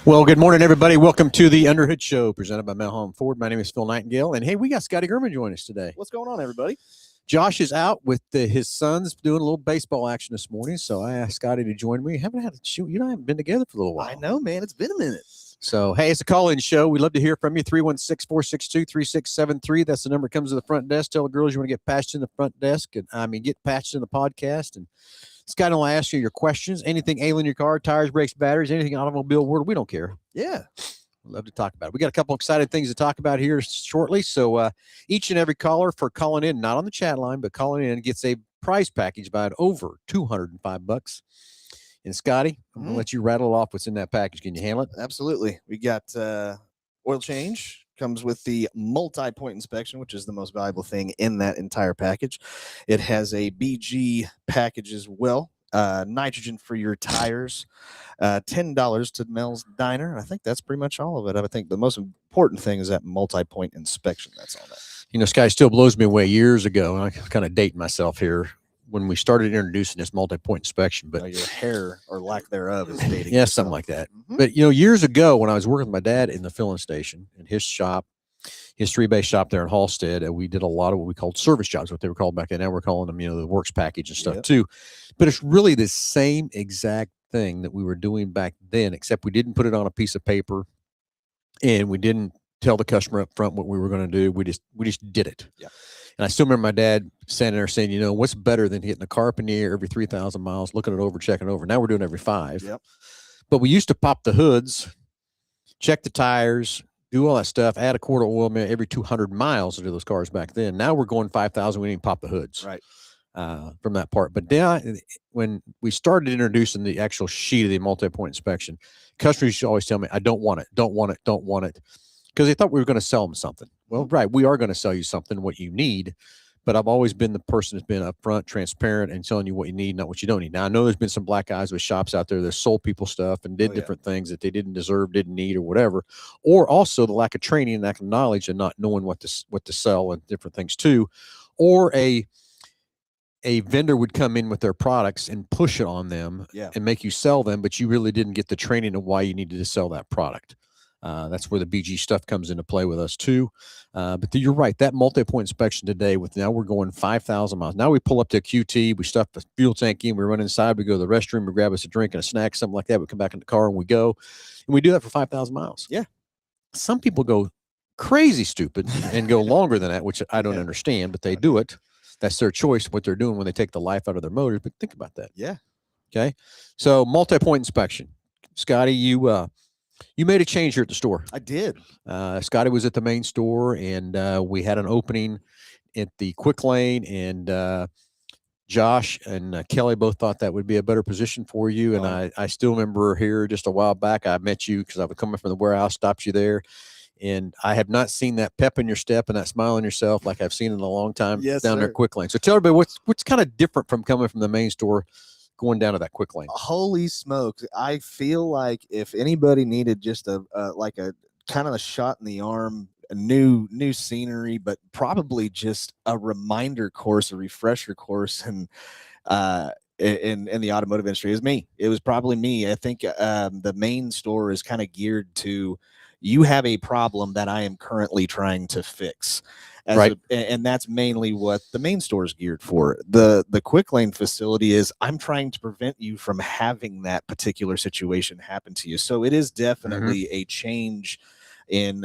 Well, good morning, everybody. Welcome to the Underhood Show presented by Mel Hambelton. My name is Phil Nightingale. And hey, we got Scotty Gurman joining us today. What's going on, everybody? Josh is out with his sons doing a little baseball action this morning. So I asked Scotty to join me. Haven't had a shoot. You and I haven't been together for a little while. I know, man. It's been a minute. So, hey, it's a call-in show. We'd love to hear from you. 316-462-3673. That's the number that comes to the front desk. Tell the girls you want to get patched in the front desk. And get patched in the podcast. And Scott will ask you your questions. Anything ailing your car, tires, brakes, batteries, anything automobile world, we don't care. Yeah. We'd love to talk about it. We got a couple exciting things to talk about here shortly. So each and every caller for calling in, not on the chat line, but calling in, gets a prize package valued over $205. And Scotty, I'm going to let you rattle off what's in that package. Can you handle it? Absolutely. We got oil change. Comes with the multi-point inspection, which is the most valuable thing in that entire package. It has a BG package as well. Nitrogen for your tires, $10 to Mel's Diner. I think that's pretty much all of it. I think the most important thing is that multi-point inspection. That's all that. You know, Scotty still blows me away years ago, and I kind of date myself here, when we started introducing this multi-point inspection. But your hair or lack thereof is dating. Yeah, something like that. But, you know, years ago when I was working with my dad in the filling station in his shop, his three-bay shop there in Halstead, we did a lot of what we called service jobs, what they were called back then. Now we're calling them, you know, the works package and stuff too. But it's really the same exact thing that we were doing back then, except we didn't put it on a piece of paper and we didn't tell the customer up front what we were going to do. We just did it. Yeah. And I still remember my dad standing there saying, you know, what's better than hitting the car up in the air every 3,000 miles, looking it over, checking it over. Now we're doing every 5. Yep. But we used to pop the hoods, check the tires, do all that stuff, add a quart of oil every 200 miles to those cars back then. Now we're going 5,000. We didn't pop the hoods. Right. From that part. But then when we started introducing the actual sheet of the multi-point inspection, customers used to always tell me, I don't want it, don't want it, don't want it. Because they thought we were going to sell them something. Well, right, we are going to sell you something, what you need. But I've always been the person that's been upfront, transparent, and telling you what you need, not what you don't need. Now, I know there's been some black guys with shops out there that sold people stuff and did different things that they didn't deserve, didn't need, or whatever. Or also the lack of training and lack of knowledge and not knowing what to sell and different things too. Or a vendor would come in with their products and push it on them and make you sell them, but you really didn't get the training of why you needed to sell that product. That's where the BG stuff comes into play with us too. But you're right. That multi-point inspection today now we're going 5,000 miles. Now we pull up to a QT, we stuff the fuel tank in, we run inside, we go to the restroom, we grab us a drink and a snack, something like that. We come back in the car and we go, and we do that for 5,000 miles. Yeah. Some people go crazy stupid and go longer than that, which I don't understand, but they do it. That's their choice, what they're doing when they take the life out of their motors. But think about that. Yeah. Okay. So multi-point inspection. Scotty, you made a change here at the store. I did. Scotty was at the main store, and we had an opening at the quick lane, and Josh and Kelly both thought that would be a better position for you. And I still remember here just a while back, I met you because I was coming from the warehouse, stopped you there. And I have not seen that pep in your step and that smile on yourself like I've seen in a long time down there quick lane. So tell everybody what's kind of different from coming from the main store going down to that quick lane. Holy smokes. I feel like if anybody needed just a kind of a shot in the arm, a new scenery, but probably just a reminder course, a refresher course, and in the automotive industry is me. It was probably me. I think the main store is kind of geared to, you have a problem that I am currently trying to fix. And that's mainly what the main store is geared for. The quick lane facility is, I'm trying to prevent you from having that particular situation happen to you. So it is definitely a change in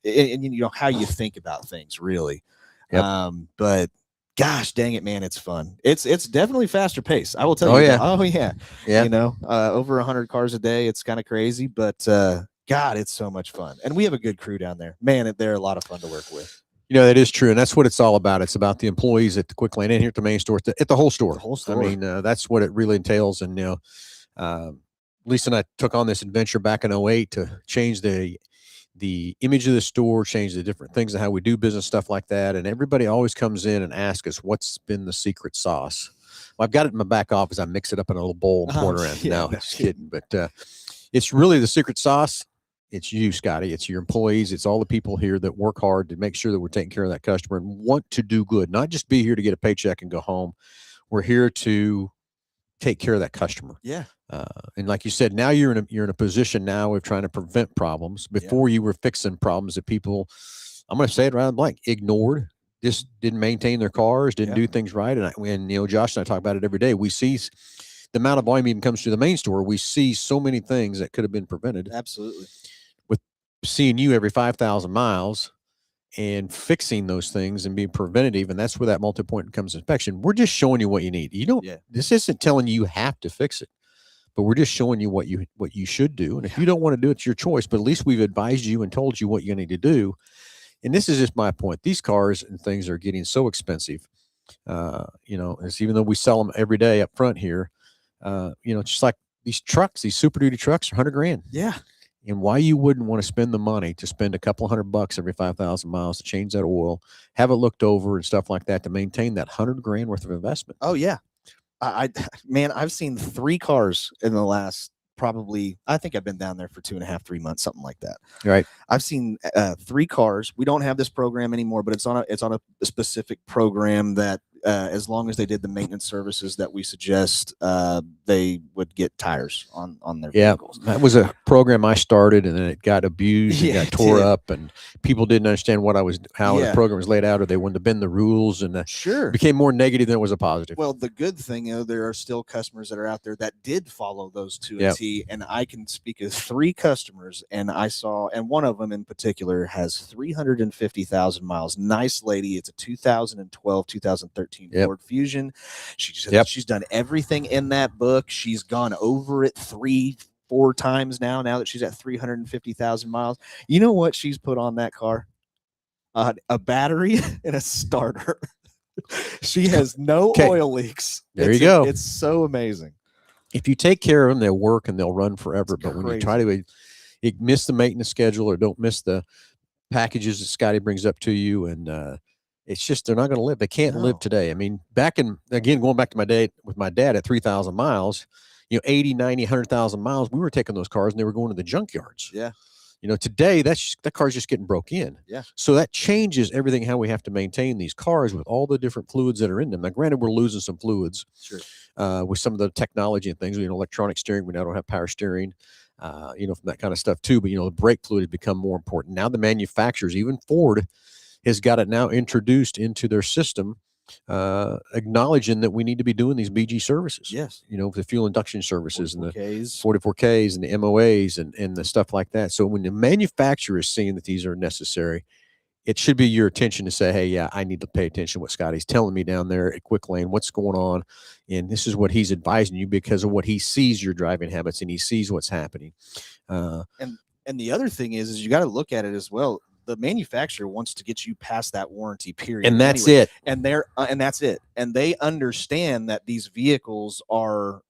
you know, how you think about things, really. Yep. But gosh dang it, man, it's fun. It's definitely faster pace. I will tell you. Oh yeah. You know, over 100 cars a day. It's kind of crazy, but God, it's so much fun. And we have a good crew down there. Man, they're a lot of fun to work with. You know, that is true. And that's what it's all about. It's about the employees at the quick lane and here at the main store, at the whole store. The whole store. I mean, that's what it really entails. And, you know, Lisa and I took on this adventure back in 2008 to change the image of the store, change the different things and how we do business, stuff like that. And everybody always comes in and asks us, what's been the secret sauce? Well, I've got it in my back office. I mix it up in a little bowl and pour it around. No, just kidding. But it's really the secret sauce. It's you, Scotty. It's your employees. It's all the people here that work hard to make sure that we're taking care of that customer and want to do good, not just be here to get a paycheck and go home. We're here to take care of that customer. Yeah. And like you said, now you're in a position now of trying to prevent problems. Before you were fixing problems that people, I'm going to say it right blank, ignored, just didn't maintain their cars, didn't do things right. And Josh and I talk about it every day. We see the amount of volume even comes to the main store. We see so many things that could have been prevented. Absolutely. With seeing you every 5,000 miles and fixing those things and being preventative, and that's where that multi-point comes inspection. We're just showing you what you need. You don't. This isn't telling you have to fix it, but we're just showing you what you should do. And if you don't want to do it, it's your choice. But at least we've advised you and told you what you need to do. And this is just my point. These cars and things are getting so expensive. It's, even though we sell them every day up front here, just like these trucks, these Super Duty trucks are $100,000. Yeah. And why you wouldn't want to spend the money to spend a couple $100 every 5,000 miles to change that oil, have it looked over and stuff like that to maintain that $100,000 worth of investment. Oh yeah. Man, I've seen 3 cars in the last I think I've been down there for 2.5, 3 months, something like that. Right. I've seen 3 cars. We don't have this program anymore, but it's on a specific program that as long as they did the maintenance services that we suggest, they would get tires on their vehicles. That was a program I started, and then it got abused and got tore up, and people didn't understand how the program was laid out, or they wanted to bend the rules, and it became more negative than it was a positive. Well, the good thing, there are still customers that are out there that did follow those to a T, and I can speak of 3 customers, and one of them in particular has 350,000 miles. Nice lady. It's a 2012, 2013 Ford Fusion. She's done everything in that book. She's gone over it 3-4 times now that she's at 350,000 miles. You know what she's put on that car? A battery and a starter. She has no oil leaks. There you go. It's so amazing. If you take care of them, they'll work and they'll run forever. But when you try to miss the maintenance schedule or don't miss the packages that Scotty brings up to you, and it's just they're not going to live. They can't live today. I mean, going back to my day with my dad at 3,000 miles, 80, 90, 100,000 miles, we were taking those cars and they were going to the junkyards. Yeah. Today that car's just getting broke in. Yeah. So that changes everything, how we have to maintain these cars with all the different fluids that are in them. Now, granted, we're losing some fluids with some of the technology and things. Electronic steering, we now don't have power steering, from that kind of stuff too. But, the brake fluid has become more important. Now the manufacturers, even Ford, has got it now introduced into their system, acknowledging that we need to be doing these BG services. Yes. The fuel induction services and the 44Ks. 44Ks and the MOAs and the stuff like that. So when the manufacturer is seeing that these are necessary, it should be your attention to say, hey, yeah, I need to pay attention to what Scotty's telling me down there at Quick Lane, what's going on. And this is what he's advising you because of what he sees your driving habits and he sees what's happening. And the other thing is you got to look at it as well. The manufacturer wants to get you past that warranty period, and that's it. And that's it. And they understand that these vehicles are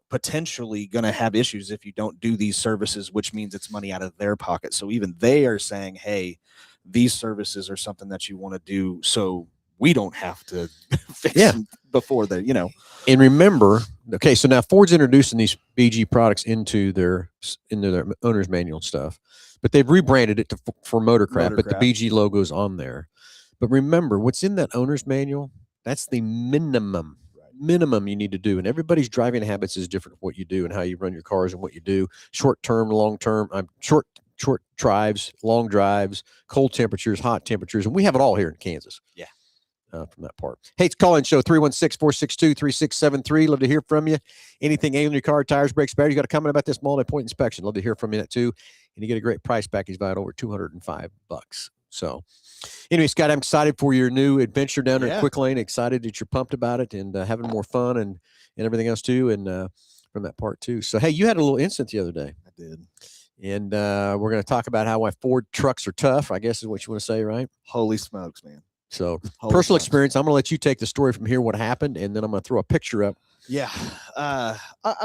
potentially going to have issues if you don't do these services, which means it's money out of their pocket. So even they are saying, hey, these services are something that you want to do, so we don't have to fix them before And remember, okay, so now Ford's introducing these BG products into their owner's manual and stuff. But they've rebranded it for Motorcraft, but the BG logo's on there. But remember, what's in that owner's manual, that's the minimum you need to do. And everybody's driving habits is different what you do and how you run your cars and what you do. Short-term, long-term, short drives, long drives, cold temperatures, hot temperatures. And we have it all here in Kansas. Yeah. From that part. Hey, it's call-in show 316-462-3673. Love to hear from you. Anything ailing your car, tires, brakes, batteries, you got a comment about this multi-point inspection. Love to hear from you that too. And you get a great price package valued over $205. So anyway, Scott, I'm excited for your new adventure down there at Quick Lane. Excited that you're pumped about it and having more fun and everything else too. And from that part too. So, hey, you had a little incident the other day. I did. And we're going to talk about how Ford trucks are tough, I guess is what you want to say, right? Holy smokes, man. So personal experience, I'm going to let you take the story from here, what happened, and then I'm going to throw a picture up. Yeah. I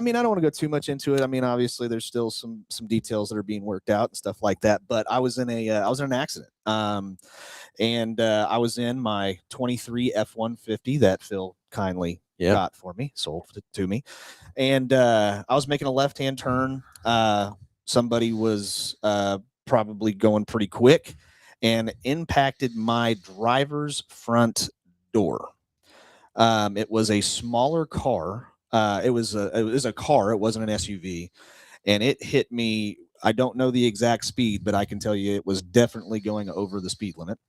mean, I don't want to go too much into it. I mean, obviously there's still some details that are being worked out and stuff like that, but I was in an accident. And I was in my 23 F-150 that Phil kindly got for me, sold to me. And I was making a left-hand turn. Somebody was probably going pretty quick and impacted my driver's front door. It was a smaller car It was a car. It wasn't an SUV, and it hit me. I don't know the exact speed, but I can tell you it was definitely going over the speed limit,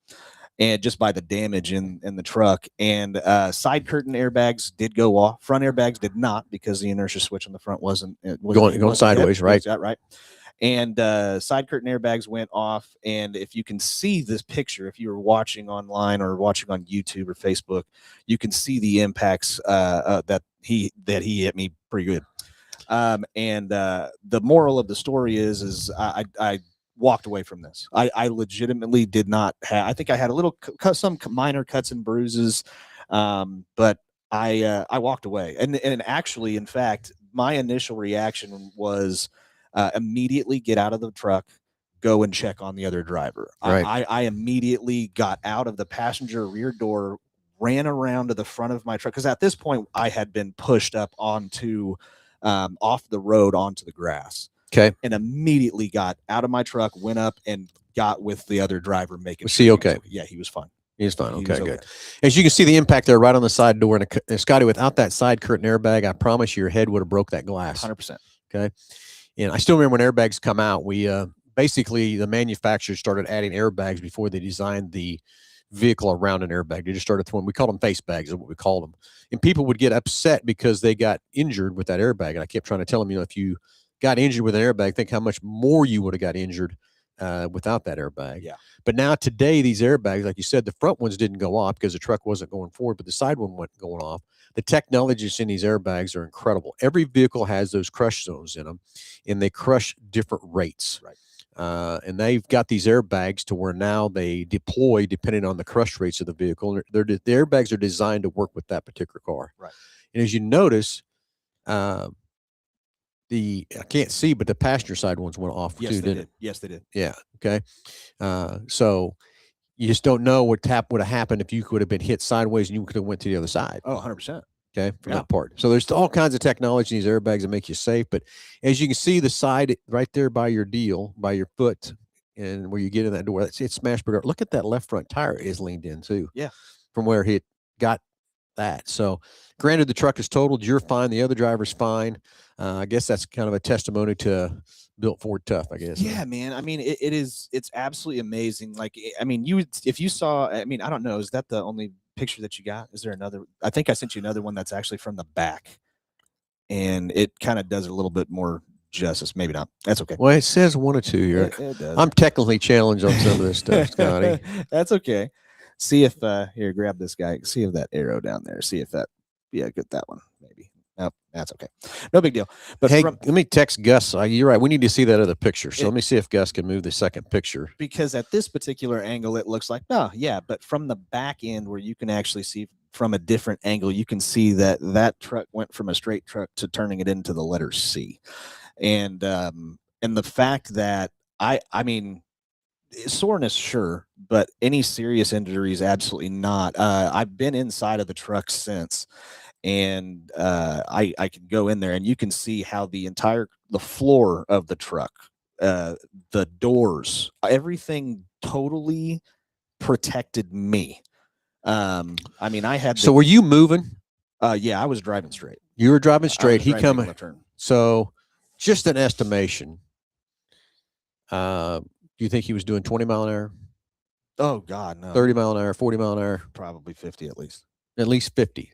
and just by the damage in the truck. And side curtain airbags did go off. Front airbags did not, because the inertia switch on the front wasn't Going sideways, right? Yeah, right. And side curtain airbags went off. And if you can see this picture, if you were watching online or watching on YouTube or Facebook, you can see the impacts that he hit me pretty good. And the moral of the story is I walked away from this. I legitimately did not have. I think I had a little some minor cuts and bruises, but I walked away. And actually, in fact, my initial reaction was immediately get out of the truck, go and check on the other driver. Right. I immediately got out of the passenger rear door, ran around to the front of my truck, because at this point I had been pushed up onto off the road onto the grass. Okay. And immediately got out of my truck, went up and got with the other driver, making Was he okay? Yeah, he was fine. He was fine. He Okay, was good. As you can see the impact there right on the side door. And Scotty, without that side curtain airbag, I promise you your head would have broke that glass. 100%. Okay. And I still remember when airbags come out, we basically the manufacturers started adding airbags before they designed the vehicle around an airbag. They just started throwing, we called them face bags, is what we called them. And people would get upset because they got injured with that airbag. And I kept trying to tell them, if you got injured with an airbag, think how much more you would have got injured without that airbag. Yeah. But now today, these airbags, like you said, the front ones didn't go off because the truck wasn't going forward, but the side one went going off. The technologies in these airbags are incredible. Every vehicle has those crush zones in them, and they crush different rates. Right. And they've got these airbags to where now they deploy depending on the crush rates of the vehicle. And the airbags are designed to work with that particular car. Right. And as you notice, I can't see, but the passenger side ones went off Yes, too, they didn't did. it? Yes, they did. Yeah. Okay. So you just don't know what would have happened if you could have been hit sideways and you could have went to the other side. Oh, 100%. Okay, from that part. So there's all kinds of technology in these airbags that make you safe. But as you can see, the side right there by your by your foot, and where you get in that door, it's smashed. But look at that left front tire is leaned in too. Yeah. From where he got that. So granted, the truck is totaled. You're fine. The other driver's fine. I guess that's kind of a testimony to built Ford tough, I guess. Yeah, man. I mean, it's absolutely amazing. Like, I mean, if you saw, I mean, I don't know, is that the only picture that you got? Is there another? I think I sent you another one that's actually from the back, and it kind of does it a little bit more justice. Maybe not. That's okay. Well, it says 1 or 2 here. It does. I'm technically challenged on some of this stuff, Scotty. That's okay. See if here, grab this guy. See if that arrow down there. See if that, yeah, get that one maybe. Nope, that's okay. No big deal. But hey, let me text Gus. You're right. We need to see that other picture. So let me see if Gus can move the second picture. Because at this particular angle, it looks like, oh, yeah. But from the back end where you can actually see from a different angle, you can see that that truck went from a straight truck to turning it into the letter C. And the fact that I mean, soreness, sure, but any serious injuries, absolutely not. I've been inside of the truck since, and I can go in there and you can see how the floor of the truck, the doors, everything totally protected me. I mean, I had. So were you moving? Yeah, I was driving straight. You were driving straight. He coming. Left turn. So, just an estimation. Do you think he was doing 20 mile an hour? Oh God, no. 30 mile an hour, 40 mile an hour? Probably 50 at least. At least 50.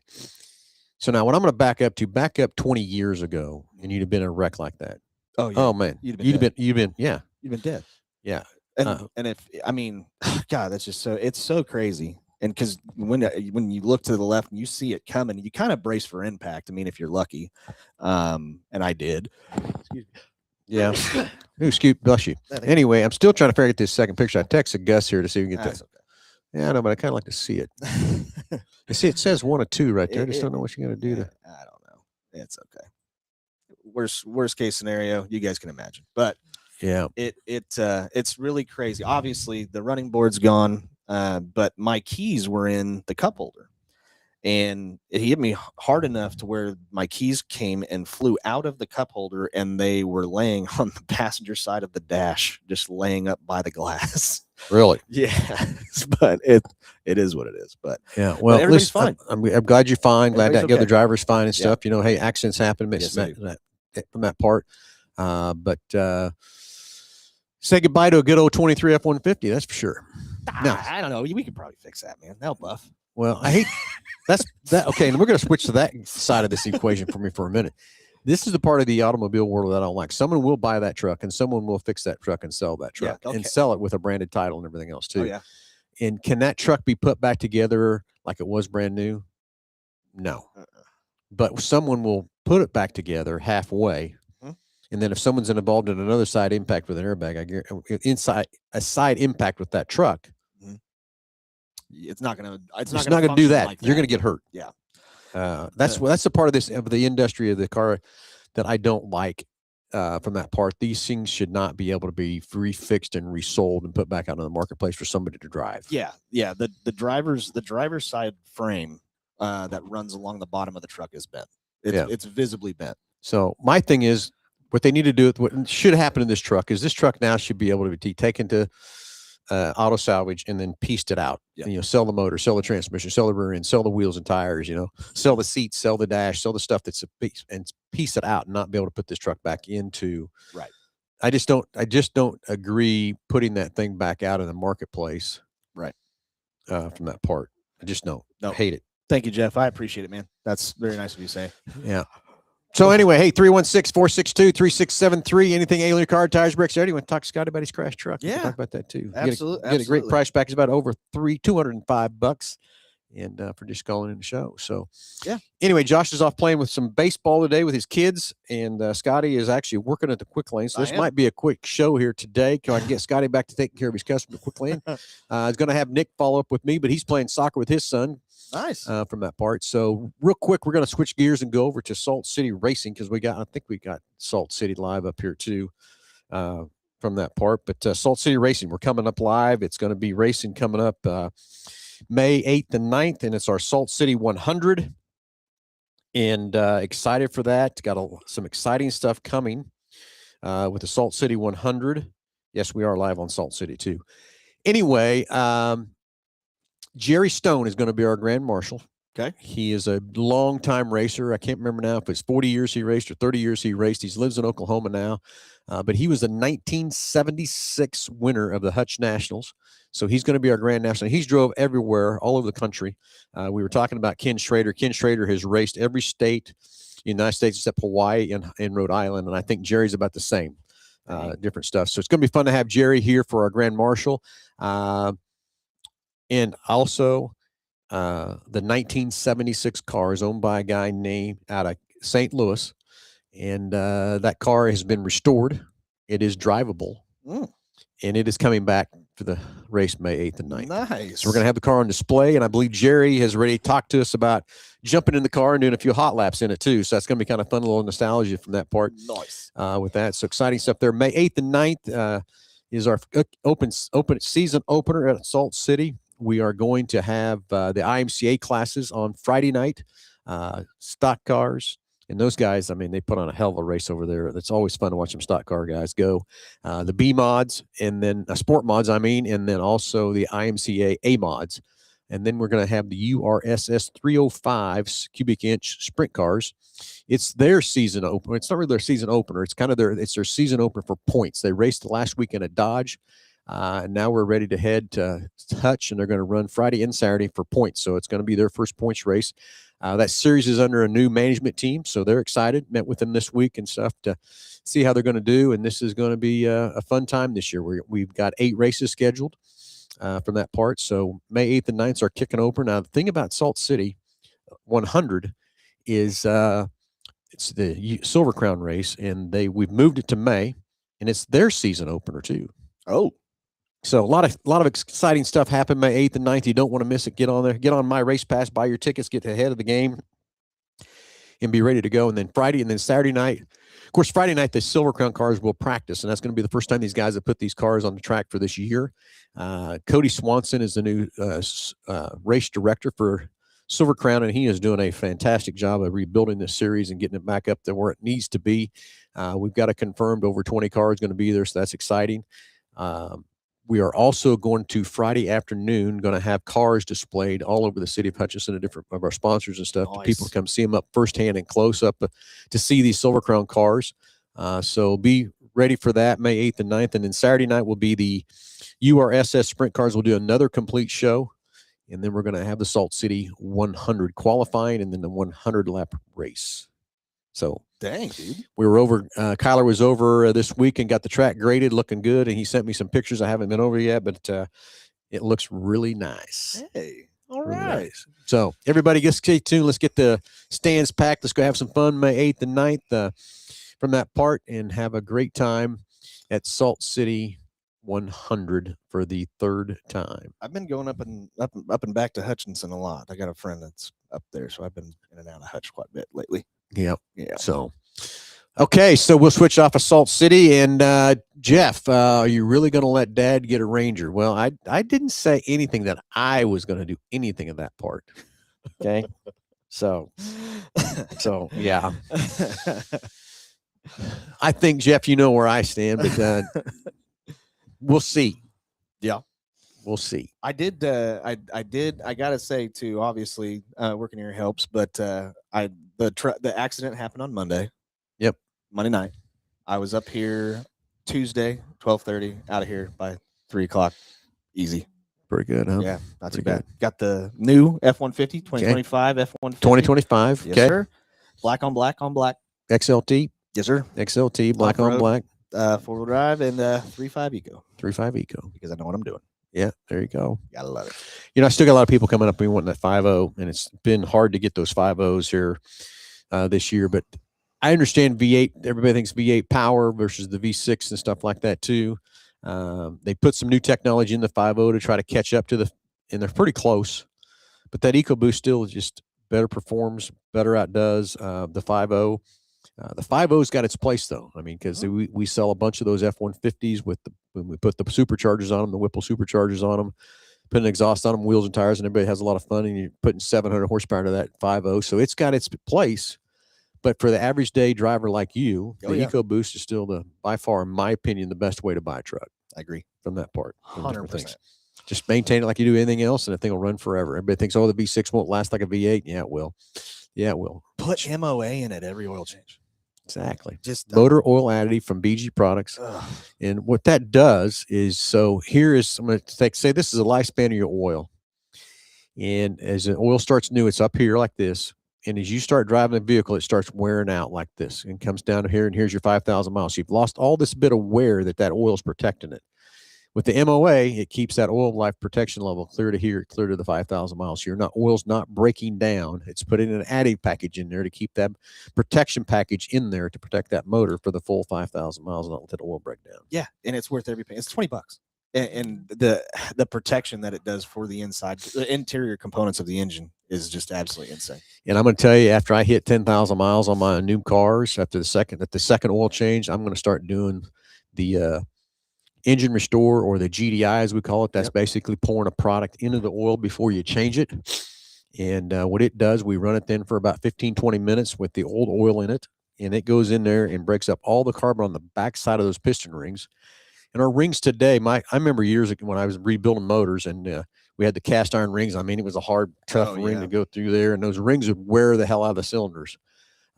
So now what I'm going to back up 20 years ago, and you'd have been in a wreck like that. Oh yeah. Oh man. You'd have been yeah. You've been dead. Yeah. And if, I mean, God, that's just it's so crazy. And because when you look to the left and you see it coming, you kind of brace for impact. I mean, if you're lucky. And I did. Excuse me. Yeah. Bless you. Anyway, I'm still trying to figure out this second picture. I texted Gus here to see if we can get that. Okay. Yeah, I know, but I kind of like to see it. You see, it says 1 or 2 right there. I just don't know what you're going to do. I don't know. It's okay. Worst case scenario, you guys can imagine. But yeah, it's really crazy. Obviously, the running board's gone, but my keys were in the cup holder. And it hit me hard enough to where my keys came and flew out of the cup holder, and they were laying on the passenger side of the dash, just laying up by the glass. Really? Yeah, but it is what it is. But Yeah. Well, everybody's listen, fine. I'm glad you're fine. Glad that Everybody's the other okay. driver's fine and Yeah. stuff. You know, hey, accidents happen. Yes, they From that part. But say goodbye to a good old 23 F-150. That's for sure. No. I don't know. We could probably fix that, man. That'll buff. Well, I hate that's that. Okay, and we're going to switch to that side of this equation for me for a minute. This is the part of the automobile world that I don't like. Someone will buy that truck, and someone will fix that truck and sell that truck, and sell it with a branded title and everything else too. Oh, yeah. And can that truck be put back together like it was brand new? No. But someone will put it back together halfway. And then if someone's involved in another side impact with an airbag, I guarantee a side impact with that truck, it's not going to do that. You're going to get hurt. Yeah. That's the part of the industry of the car that I don't like. From that part, these things should not be able to be refixed and resold and put back out in the marketplace for somebody to drive. Yeah. The driver's side frame that runs along the bottom of the truck is bent. It's visibly bent. So my thing is, what they need to do, what should happen in this truck is this truck now should be able to be taken to auto salvage and then pieced it out. Yep. You know, sell the motor, sell the transmission, sell the rear end, sell the wheels and tires. You know, sell the seats, sell the dash, sell the stuff that's a piece, and piece it out and not be able to put this truck back into. Right. I just don't agree putting that thing back out in the marketplace. Right. From that part, I just don't. No. I hate it. Thank you, Jeff. I appreciate it, man. That's very nice of you to say. Yeah. So anyway, hey, 316-462-3673. Anything alien car, tires, brakes, you want to talk to Scott about his crash truck? Yeah. Talk about that too. Absolutely. Get a great price back. It's about over $205 and for just calling in the show. So yeah. Anyway, Josh is off playing with some baseball today with his kids, and Scotty is actually working at the quick lane. So this might be a quick show here today. Can I get Scotty back to taking care of his customer quick lane? He's going to have Nick follow up with me, but he's playing soccer with his son. Nice. From that part. So real quick, we're going to switch gears and go over to Salt City Racing because I think we got Salt City live up here too from that part. But Salt City Racing, we're coming up live. It's going to be racing coming up May 8th and 9th, and it's our Salt City 100. And excited for that. Got some exciting stuff coming with the Salt City 100. Yes, we are live on Salt City too. Anyway, Jerry Stone is going to be our grand marshal. Okay. He is a long-time racer. I can't remember now if it's 40 years he raced or 30 years he raced. He lives in Oklahoma now, but he was the 1976 winner of the Hutch Nationals. So he's going to be our grand national. He's drove everywhere, all over the country. We were talking about Ken Schrader. Ken Schrader has raced every state in the United States except Hawaii and Rhode Island, and I think Jerry's about the same, different stuff. So it's going to be fun to have Jerry here for our grand marshal. And also, the 1976 car is owned by a guy named out of St. Louis, and that car has been restored. It is drivable, and it is coming back for the race May 8th and 9th. Nice. So we're going to have the car on display, and I believe Jerry has already talked to us about jumping in the car and doing a few hot laps in it too. So that's going to be kind of fun, a little nostalgia from that part. Nice. With that, so exciting stuff there. May 8th and 9th is our open season opener at Salt City. We are going to have the IMCA classes on Friday night, stock cars. And those guys, I mean, they put on a hell of a race over there. It's always fun to watch them stock car guys go. The B mods and then sport mods, and then also the IMCA A mods. And then we're going to have the URSS 305s cubic inch sprint cars. It's their season opener. It's not really their season opener. It's kind of their season opener for points. They raced the last weekend at Dodge. And now we're ready to head to Hutch, and they're going to run Friday and Saturday for points. So it's going to be their first points race. That series is under a new management team, so they're excited. Met with them this week and stuff to see how they're going to do. And this is going to be a fun time this year. We've got 8 races scheduled from that part. So May 8th and 9th are kicking over. Now, the thing about Salt City 100 is it's the Silver Crown race, and we've moved it to May, and it's their season opener too. Oh. So a lot of exciting stuff happened May 8th and 9th. You don't want to miss it. Get on there. Get on My Race Pass. Buy your tickets. Get ahead of the game and be ready to go. And then Friday and then Saturday night. Of course, Friday night, the Silver Crown cars will practice, and that's going to be the first time these guys have put these cars on the track for this year. Cody Swanson is the new race director for Silver Crown, and he is doing a fantastic job of rebuilding this series and getting it back up to where it needs to be. We've got a confirmed over 20 cars going to be there, so that's exciting. we are also going to Friday afternoon, going to have cars displayed all over the city of Hutchinson, and different of our sponsors and stuff, to people to come see them up firsthand and close up to see these Silver Crown cars. So be ready for that May 8th and 9th. And then Saturday night will be the URSS Sprint Cars. We'll do another complete show. And then we're going to have the Salt City 100 qualifying and then the 100 lap race. So dang, dude. We were over, Kyler was over this week and got the track graded, looking good. And he sent me some pictures. I haven't been over yet, but it looks really nice. Hey, all really right. Nice. So everybody get stay tuned. Let's get the stands packed. Let's go have some fun May 8th and 9th from that part and have a great time at Salt City 100 for the third time. I've been going up and back to Hutchinson a lot. I got a friend that's up there, so I've been in and out of Hutch quite a bit lately. Yep. Yeah. So, okay, so we'll switch off of Salt City. And Jeff, are you really going to let Dad get a Ranger? Well, I didn't say anything that I was going to do anything of that part. Okay. So yeah. I think, Jeff, you know where I stand, but we'll see. Yeah. We'll see. I gotta say too, obviously, working here helps, but the accident happened on Monday. Yep. Monday night. I was up here Tuesday, 12:30, out of here by 3:00. Easy. Pretty good, huh? Yeah, not too Pretty bad. Got the new F-150, 2025 F-150. 2025. Yes, okay. sir. Black on black on black. XLT. Yes, sir. XLT, black on black. 4-wheel drive and 3.5 Eco. 3.5 Eco. Because I know what I'm doing. Yeah, there you go. Gotta love it. You know, I still got a lot of people coming up and wanting that 5.0, and it's been hard to get those 5.0s here this year. But I understand V8. Everybody thinks V8 power versus the V6 and stuff like that too. They put some new technology in the 5.0 to try to catch up to and they're pretty close. But that EcoBoost still just better performs, better outdoes the 5.0. The 5.0's got its place though. I mean, because we sell a bunch of those F-150s when we put the superchargers on them, the Whipple superchargers on them, put an exhaust on them, wheels and tires, and everybody has a lot of fun. And you're putting 700 horsepower to that 5.0, so it's got its place. But for the average day driver like you, the EcoBoost is still by far, in my opinion, the best way to buy a truck. I agree from that part. 100%. Just maintain it like you do anything else, and the thing will run forever. Everybody thinks, oh, the V6 won't last like a V8. Yeah, it will. Yeah, it will. Put MOA in it every oil change. Exactly. Just motor oil additive from BG Products. And what that does is, so here is, I'm going to say this is a lifespan of your oil. And as the oil starts new, it's up here like this. And as you start driving the vehicle, it starts wearing out like this and comes down to here. And here's your 5,000 miles. So you've lost all this bit of wear that oil is protecting it. With the MOA, it keeps that oil life protection level clear to here, clear to the 5,000 miles. So oil's not breaking down. It's putting an additive package in there to keep that protection package in there to protect that motor for the full 5,000 miles and not let that oil break down. Yeah, and it's worth every penny. It's $20. And the protection that it does for the interior components of the engine is just absolutely insane. And I'm going to tell you, after I hit 10,000 miles on my new cars, at the second oil change, I'm going to start doing the engine restore, or the GDI as we call it. That's basically pouring a product into the oil before you change it. And what it does, we run it then for about 15-20 minutes with the old oil in it, and it goes in there and breaks up all the carbon on the back side of those piston rings. And our rings today, I remember years ago when I was rebuilding motors, and we had the cast iron rings. I mean, it was a hard, tough ring to go through there, and those rings would wear the hell out of the cylinders.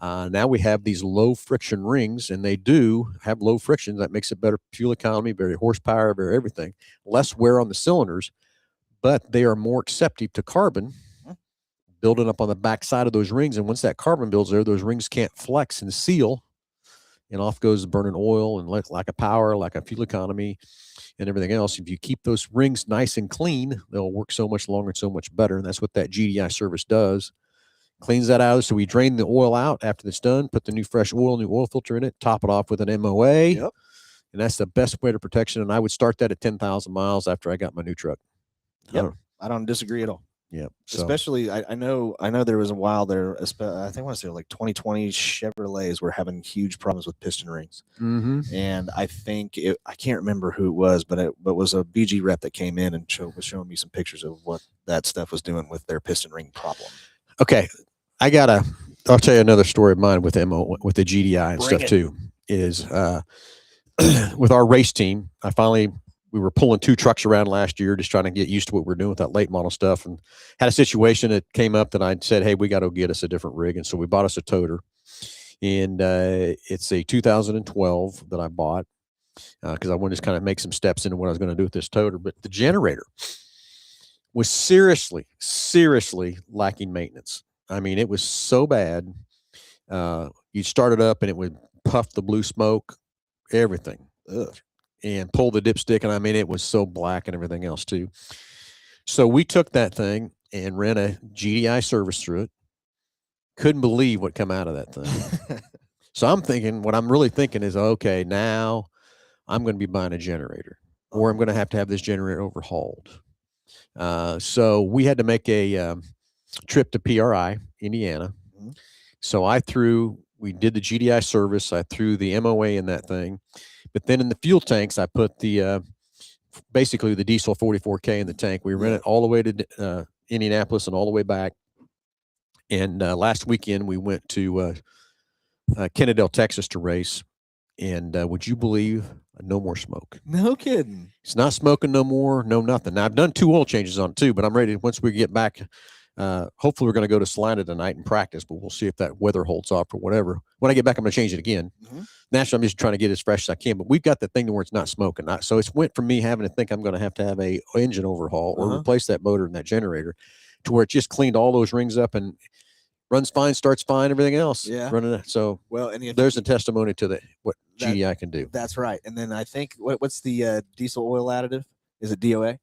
Now we have these low friction rings, and they do have low friction. That makes it better fuel economy, better horsepower, better everything, less wear on the cylinders, but they are more acceptive to carbon building up on the back side of those rings. And once that carbon builds there, those rings can't flex and seal, and off goes burning oil and lack of power, lack of fuel economy, and everything else. If you keep those rings nice and clean, they'll work so much longer and so much better. And that's what that GDI service does. Cleans that out. So we drain the oil out after it's done, put the new fresh oil, new oil filter in it, top it off with an MOA. Yep. And that's the best way to protection. And I would start that at 10,000 miles after I got my new truck. Yep. I don't disagree at all. Yep. So. Especially, I know there was a while there, I think I want to say like 2020 Chevrolets were having huge problems with piston rings. Mm-hmm. And I think I can't remember who it was, but it was a BG rep that came in and was showing me some pictures of what that stuff was doing with their piston ring problem. Okay. I'll tell you another story of mine with the GDI and stuff too, is with our race team. We we were pulling 2 trucks around last year, just trying to get used to what we're doing with that late model stuff, and had a situation that came up that I said, hey, we got to get us a different rig. And so we bought us a toter, and it's a 2012 that I bought because I wanted to just kind of make some steps into what I was going to do with this toter. But the generator was seriously lacking maintenance. I mean, it was so bad. You start it up and it would puff the blue smoke, everything. Ugh. And pull the dipstick. And I mean, it was so black and everything else too. So we took that thing and ran a GDI service through it. Couldn't believe what come out of that thing. So I'm thinking, what I'm really thinking is, okay, now I'm going to be buying a generator, or I'm going to have this generator overhauled. So we had to make a trip to PRI, Indiana. Mm-hmm. So we did the GDI service. I threw the MOA in that thing. But then in the fuel tanks, I put basically the diesel 44K in the tank. We ran it all the way to Indianapolis and all the way back. And last weekend, we went to Kennedale, Texas to race. And would you believe, no more smoke? No kidding. It's not smoking no more, no nothing. Now, I've done 2 oil changes on it too, but I'm ready. Once we get back, hopefully we're going to go to Salina tonight and practice, but we'll see if that weather holds off or whatever. When I get back, I'm going to change it again. Mm-hmm. Naturally, I'm just trying to get as fresh as I can, but we've got the thing where it's not smoking. So it's went from me having to think I'm going to have a engine overhaul or replace that motor and that generator to where it just cleaned all those rings up and runs fine, starts fine, everything else. Yeah. Running it. So and there's a testimony to what GDI can do. That's right. And then I think what's the diesel oil additive? Is it DOA?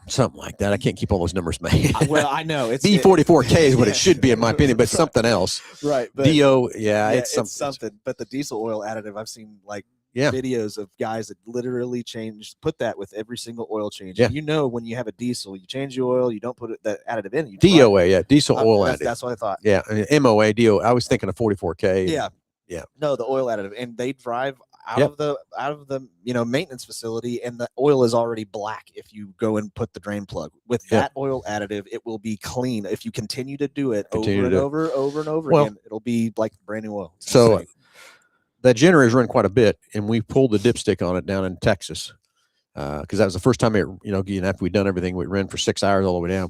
Something like that. I can't keep all those numbers made. Well, I know it's B44K is what it should be in my opinion, but something else. Right. But, DO, it's something. But the diesel oil additive, I've seen videos of guys that literally put that with every single oil change. Yeah. You know, when you have a diesel, you change the oil, you don't put that additive in. You DOA, diesel oil additive. That's what I thought. Yeah, MOA, DO. I was thinking of 44K. Yeah. No, the oil additive, and they drive out of the maintenance facility, and the oil is already black if you go and put the drain plug. With that oil additive, it will be clean. If you continue to do it over and over again, it'll be like brand new oil. It's so insane. That generator's run quite a bit, and we pulled the dipstick on it down in Texas because that was the first time after we'd done everything, we ran for 6 hours all the way down.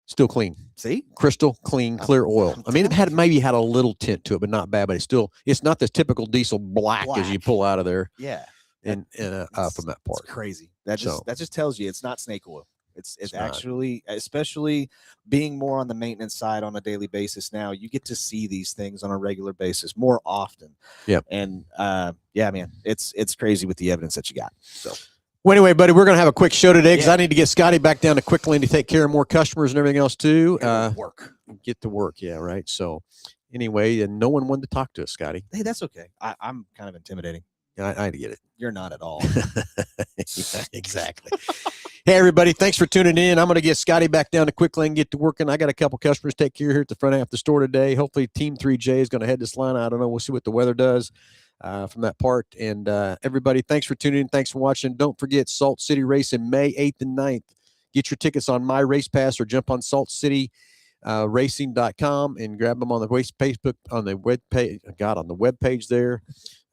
Still clean. See? Crystal clean, clear oil. I mean, it maybe had a little tint to it, but not bad. But it's not the typical diesel black as you pull out of there. Yeah. And from that part. It's crazy. That just tells you it's not snake oil. It's actually, especially being more on the maintenance side on a daily basis now, you get to see these things on a regular basis more often. Yeah. And man, it's crazy with the evidence that you got. So. Well, anyway, buddy, we're going to have a quick show today because I need to get Scotty back down to Quick Lane to take care of more customers and everything else too. Get to work. Yeah, right. So anyway, and no one wanted to talk to us, Scotty. Hey, that's okay. I'm kind of intimidating. I get it. You're not at all. Yeah, exactly. Hey, everybody, thanks for tuning in. I'm going to get Scotty back down to Quick Lane, get to working. I got a couple customers to take care here at the front half of the store today. Hopefully, Team 3J is going to head this line. I don't know. We'll see what the weather does. From that part. And everybody, thanks for tuning in. Thanks for watching. Don't forget Salt City Racing May 8th and 9th. Get your tickets on My Race Pass or jump on saltcityracing.com and grab them on the Facebook on the web page. On the web page there.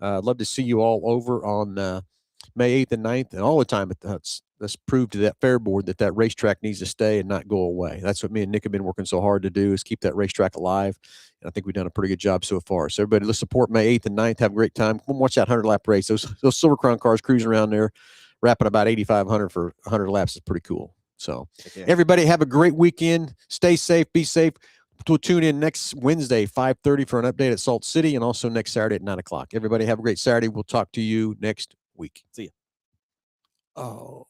I'd love to see you all over on May 8th and 9th and all the time. Let's prove to that fair board that racetrack needs to stay and not go away. That's what me and Nick have been working so hard to do, is keep that racetrack alive. And I think we've done a pretty good job so far. So everybody, let's support May 8th and 9th. Have a great time. Come watch that 100-lap race. Those Silver Crown cars cruising around there, wrapping about 8,500 for 100 laps is pretty cool. So everybody have a great weekend. Stay safe. Be safe. We'll tune in next Wednesday, 5:30 for an update at Salt City, and also next Saturday at 9 o'clock. Everybody have a great Saturday. We'll talk to you next week. See ya. Oh.